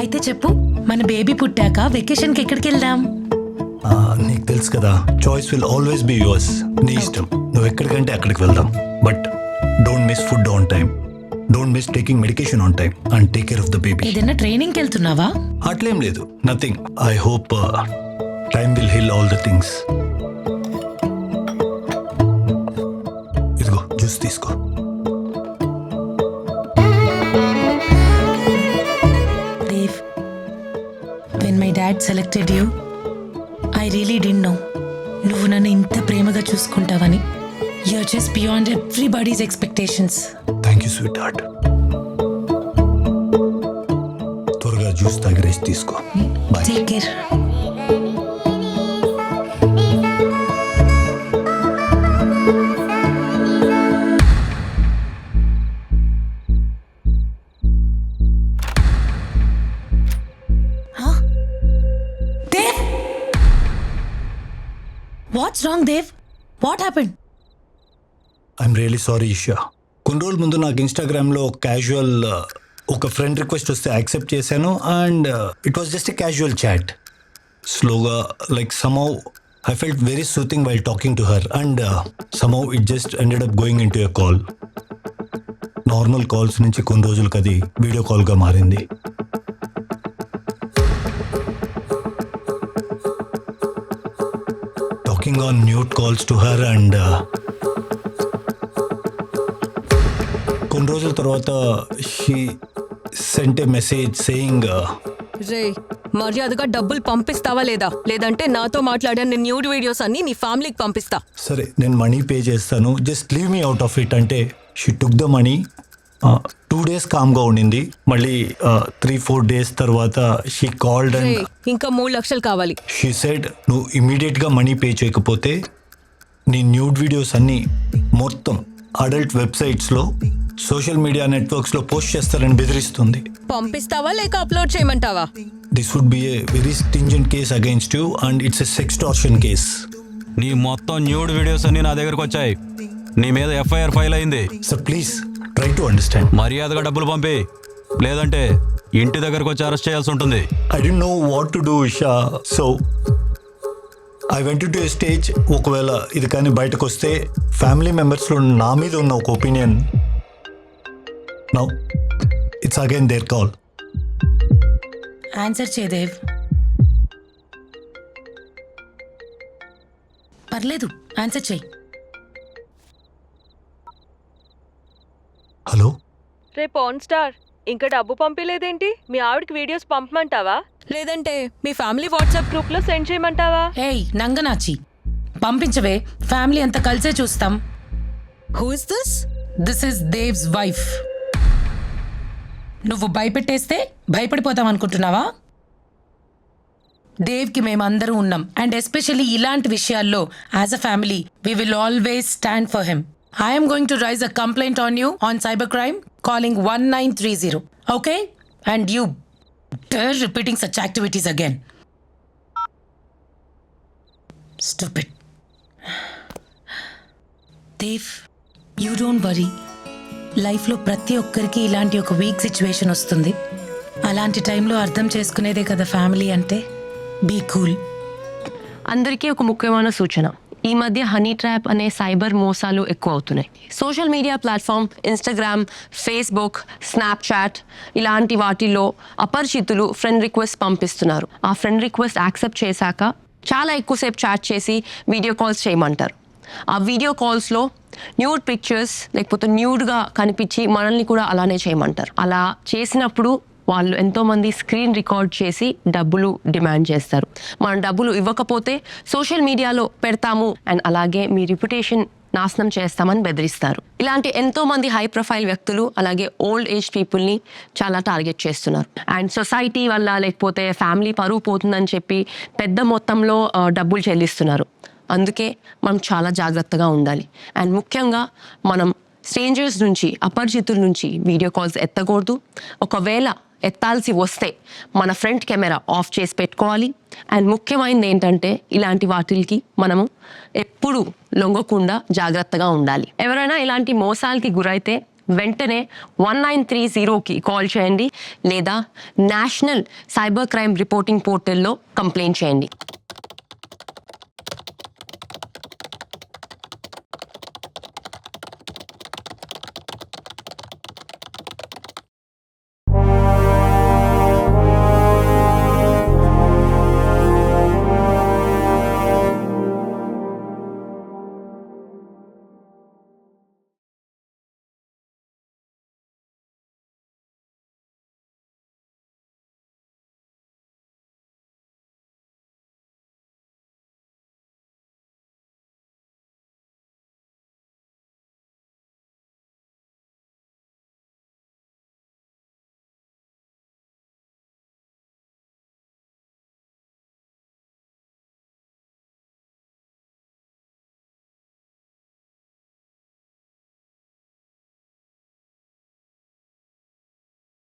అయితే చెప్పు, మన బేబీ పుట్టాక వెకేషన్కి ఎక్కడికి వెళ్దాం? నీకు తెలుసు కదా, choice will always be yours. నీ ఇష్టం, నువ్వు ఎక్కడికంటే అక్కడికి వెళ్దాం. But don't miss food on time, don't miss taking medication on time and take care of the baby. ఏదైనా ట్రైనింగ్కి వెళ్తున్నావా? అట్లేం లేదు, nothing. I hope time will heal all the things. ఇదిగో జ్యూస్ తీసుకో. Dave, when my dad selected you, I really didn't know నువ్వు నన్ను ఇంత ప్రేమగా చూసుకుంటావని. You're just beyond everybody's expectations. Thank you sweetheart. త్వరగా జ్యూస్ తాగి రెస్ట్ తీసుకో. Bye. Take care. Dave! What's wrong, Dave? What happened? I'm really sorry Isha. కొన్ని రోజుల ముందు నాకు ఇన్స్టాగ్రామ్లో క్యాజువల్ ఒక ఫ్రెండ్ రిక్వెస్ట్ వస్తే యాక్సెప్ట్ చేశాను and it was just a casual chat. స్లోగా like somehow I felt very soothing while talking to her and somehow it just ended up going in to a call. Normal calls నుంచి కొన్ని రోజులకి అది video కాల్గా మారింది. Talking on mute calls to her and కొన్ని రోజుల తర్వాత she sent a message saying, రే మర్యాదగా డబ్బులు పంపిస్తావా లేదా, లేదంటే నాతో మాట్లాడిన నీ న్యూడ్ వీడియోస్ అన్ని నీ ఫ్యామిలీకి పంపిస్తా. సరే నేను మనీ పే చేస్తాను, just leave me out of it అంటే she took the money. 2 days కామ్గా ఉండింది. మళ్ళీ 3-4 days తర్వాత షీ కాల్డ్ రే అండ్ ఇంకా 3 లక్షలు కావాలి. షీ సెడ్ నువ్వు ఇమీడియట్గా మనీ పే చేయకపోతే నీ న్యూడ్ వీడియోస్ అన్నీ మొత్తం అడల్ట్ వెబ్సైట్స్లో సోషల్ మీడియా నెట్వర్క్స్లో పోస్ట్ చేస్తారని బెదిరిస్తుంది. పంపిస్తావా లేక అప్లోడ్ చేయమంటావా? This would be a very stringent case against you and it's a sextortion case. నీ మొత్తం న్యూడ్ వీడియోస్ అన్ని నా దగ్గరకు వచ్చాయి. నీ మీద ఎఫ్ఐఆర్ ఫైల్ అయింది. Sir please try to understand. మర్యాదగా డబ్బులు పంపి, లేదంటే ఇంటి దగ్గరకు వచ్చి అరెస్ట్ చేయాల్సి ఉంటుంది. I don't know what to do Isha, so I went to A stage. ఒకవేళ ఇది కానీ బయటకు వస్తే ఫ్యామిలీ మెంబర్స్లో నా మీద ఉన్న ఒక opinion, now it's again there call. Answer చే దేవ్. పర్లేదు, ఆన్సర్ చేయి. హలో, రేపు ఆన్ స్టార్ ఇంకా డబ్బు పంపిలేదేంటి? మీ ఆవిడకి వీడియోస్ పంపమంటావా, లేదంటే మీ ఫ్యామిలీ వాట్సాప్ గ్రూప్లో సెండ్ చేయమంటావా? ఏయ్ నంగనాచి, పంపించవే, ఫ్యామిలీ అంతా కలిసే చూస్తాం. Who is this? This is దేవ్స్ wife. నువ్వు భయపెట్టేస్తే భయపడిపోతాం అనుకుంటున్నావా? దేవ్కి మేమందరూ ఉన్నాం అండ్ ఎస్పెషల్లీ ఇలాంటి విషయాల్లో as a family we will always stand for him. I'm going to raise a complaint on you on cyber crime calling 1930. Okay? And you dare repeating such activities again. Stupid. Dev, you don't worry. లైఫ్లో ప్రతి ఒక్కరికి ఇలాంటి ఒక week situation వస్తుంది. అలాంటి టైంలో అర్థం చేసుకునేదే కదా ఫ్యామిలీ అంటే. Be cool. అందరికీ ఒక ముఖ్యమైన సూచన, ఈ మధ్య హనీ ట్రాప్ అనే సైబర్ మోసాలు ఎక్కువ అవుతున్నాయి. Social media platform Instagram, Facebook, Snapchat ఇలాంటి వాటిల్లో అపరిచితులు ఫ్రెండ్ రిక్వెస్ట్ పంపిస్తున్నారు. ఆ ఫ్రెండ్ రిక్వెస్ట్ యాక్సెప్ట్ చేశాక చాలా ఎక్కువసేపు చాట్ చేసి వీడియో కాల్స్ చేయమంటారు. ఆ వీడియో కాల్స్లో న్యూడ్ పిక్చర్స్ లేకపోతే న్యూడ్గా కనిపించి మనల్ని కూడా అలానే చేయమంటారు. అలా చేసినప్పుడు వాళ్ళు ఎంతోమంది స్క్రీన్ రికార్డ్ చేసి డబ్బులు డిమాండ్ చేస్తారు. మనం డబ్బులు ఇవ్వకపోతే సోషల్ మీడియాలో పెడతాము అండ్ అలాగే మీ రిప్యుటేషన్ నాశనం చేస్తామని బెదిరిస్తారు. ఇలాంటి ఎంతోమంది హై ప్రొఫైల్ వ్యక్తులు అలాగే ఓల్డ్ ఏజ్ పీపుల్ని చాలా టార్గెట్ చేస్తున్నారు. అండ్ సొసైటీ వల్ల లేకపోతే ఫ్యామిలీ పరువు పోతుందని చెప్పి పెద్ద మొత్తంలో డబ్బులు చెల్లిస్తున్నారు. అందుకే మనం చాలా జాగ్రత్తగా ఉండాలి. అండ్ ముఖ్యంగా మనం స్ట్రేంజర్స్ నుంచి, అపరిచితుల నుంచి వీడియో కాల్స్ ఎత్తకూడదు. ఒకవేళ ఎత్తాల్సి వస్తే మన ఫ్రంట్ కెమెరా ఆఫ్ చేసి పెట్టుకోవాలి. అండ్ ముఖ్యమైనది ఏంటంటే ఇలాంటి వాటికి మనము ఎప్పుడు లొంగకుండా జాగ్రత్తగా ఉండాలి. ఎవరైనా ఇలాంటి మోసాలకి గురైతే వెంటనే 1930కి కాల్ చేయండి లేదా నేషనల్ సైబర్ క్రైమ్ రిపోర్టింగ్ పోర్టల్లో కంప్లైంట్ చేయండి.